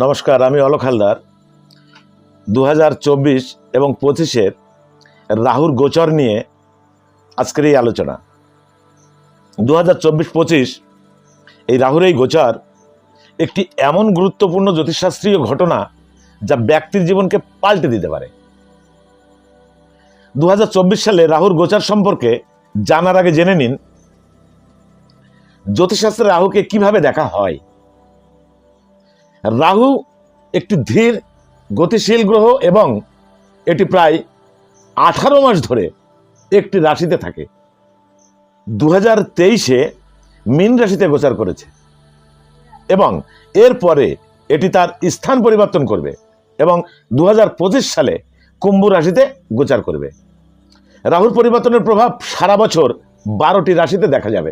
নমস্কার, আমি অলক হালদার। 2024 এবং 25-এর রাহুর গোচর নিয়ে আজকের এই আলোচনা। 2024-25 এই রাহুর এই গোচর একটি এমন গুরুত্বপূর্ণ জ্যোতিষশাস্ত্রীয় ঘটনা যা ব্যক্তির জীবনকে পাল্টে দিতে পারে। 2024 সালে রাহুর গোচর সম্পর্কে জানার আগে জেনে নিন জ্যোতিষশাস্ত্রে রাহুকে কিভাবে দেখা হয়। রাহু একটি ধীর গতিশীল গ্রহ এবং এটি প্রায় 18 মাস ধরে একটি রাশিতে থাকে। 2023-এ মীন রাশিতে গোচর করেছে এবং এরপরে এটি তার স্থান পরিবর্তন করবে এবং 2025 সালে কুম্ভ রাশিতে গোচর করবে। রাহুর পরিবর্তনের প্রভাব সারা বছর 12টি রাশিতে দেখা যাবে।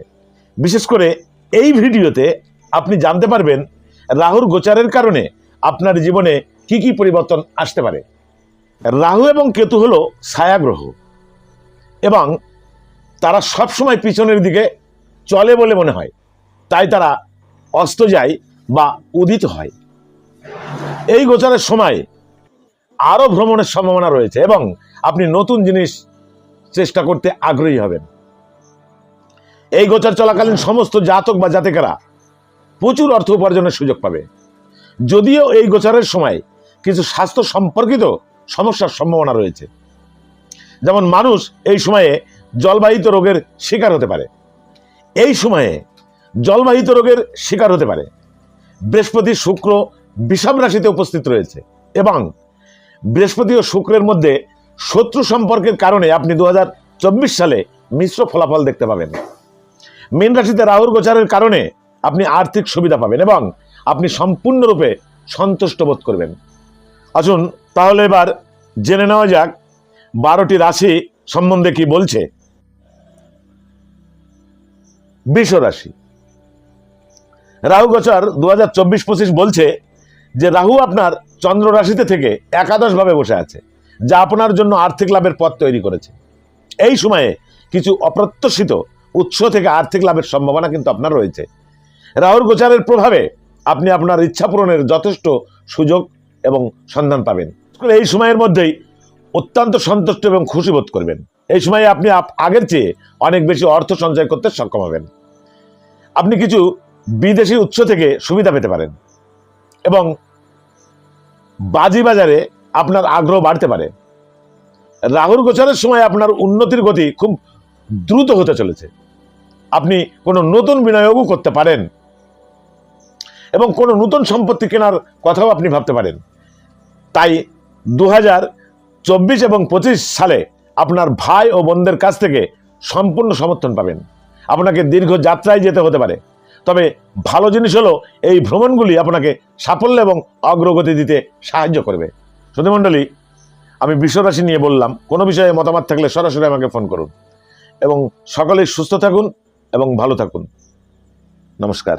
বিশেষ করে এই ভিডিওতে আপনি জানতে পারবেন রাহুর গোচরের কারণে আপনার জীবনে কি কি পরিবর্তন আসতে পারে। রাহু এবং কেতু হলো ছায়া গ্রহ এবং তারা সবসময় পিছনের দিকে চলে বলে মনে হয়, তাই তারা অস্ত যায় বা উদিত হয়। এই গোচরের সময় আরো ভ্রমণের সম্ভাবনা রয়েছে এবং আপনি নতুন জিনিস চেষ্টা করতে আগ্রহী হবেন। এই গোচর চলাকালীন সমস্ত জাতক বা জাতিকারা প্রচুর অর্থ উপার্জনের সুযোগ পাবে। যদিও এই গোচরের সময় কিছু স্বাস্থ্য সম্পর্কিত সমস্যার সম্ভাবনা রয়েছে, যেমন মানুষ এই সময়ে জলবাহিত রোগের শিকার হতে পারে। এই সময়ে জলবাহিত রোগের শিকার হতে পারে। বৃহস্পতি শুক্র বিষম রাশিতে উপস্থিত রয়েছে এবং বৃহস্পতি ও শুক্রের মধ্যে শত্রু সম্পর্কের কারণে আপনি 2024 সালে মিশ্র ফলাফল দেখতে পাবেন। মীন রাশিতে রাহুর গোচরের কারণে আপনি আর্থিক সুবিধা পাবেন এবং আপনি সম্পূর্ণরূপে সন্তুষ্ট বোধ করবেন। আসুন তাহলে এবার জেনে নেওয়া যাক 12টি রাশি সম্বন্ধে কি বলছে। বৃষ রাশি। রাহু গোচর 2024-25 বলছে যে রাহু আপনার চন্দ্র রাশিতে থেকে একাদশভাবে বসে আছে, যা আপনার জন্য আর্থিক লাভের পথ তৈরি করেছে। এই সময়ে কিছু অপ্রত্যাশিত উৎস থেকে আর্থিক লাভের সম্ভাবনা কিন্তু আপনার রয়েছে। রাহুর গোচরের প্রভাবে আপনি আপনার ইচ্ছা পূরণের যথেষ্ট সুযোগ এবং সন্ধান পাবেন। এই সময়ের মধ্যেই অত্যন্ত সন্তুষ্ট এবং খুশি বোধ করবেন। এই সময়ে আপনি আগের চেয়ে অনেক বেশি অর্থ সঞ্চয় করতে সক্ষম হবেন। আপনি কিছু বিদেশি উৎস থেকে সুবিধা পেতে পারেন এবং বাজি বাজারে আপনার আগ্রহ বাড়তে পারে। রাহুর গোচরের সময় আপনার উন্নতির গতি খুব দ্রুত হতে চলেছে। আপনি কোনো নতুন বিনিয়োগও করতে পারেন এবং কোনো নতুন সম্পত্তি কেনার কথাও আপনি ভাবতে পারেন। তাই 2024 এবং 25 সালে আপনার ভাই ও বোনদের কাছ থেকে সম্পূর্ণ সমর্থন পাবেন। আপনাকে দীর্ঘ যাত্রায় যেতে হতে পারে, তবে ভালো জিনিস হলো এই ভ্রমণগুলি আপনাকে সাফল্য এবং অগ্রগতি দিতে সাহায্য করবে। সুধীমণ্ডলী, আমি বৃষ রাশি নিয়ে বললাম। কোনো বিষয়ে মতামত থাকলে সরাসরি আমাকে ফোন করুন এবং সকলেই সুস্থ থাকুন এবং ভালো থাকুন। নমস্কার।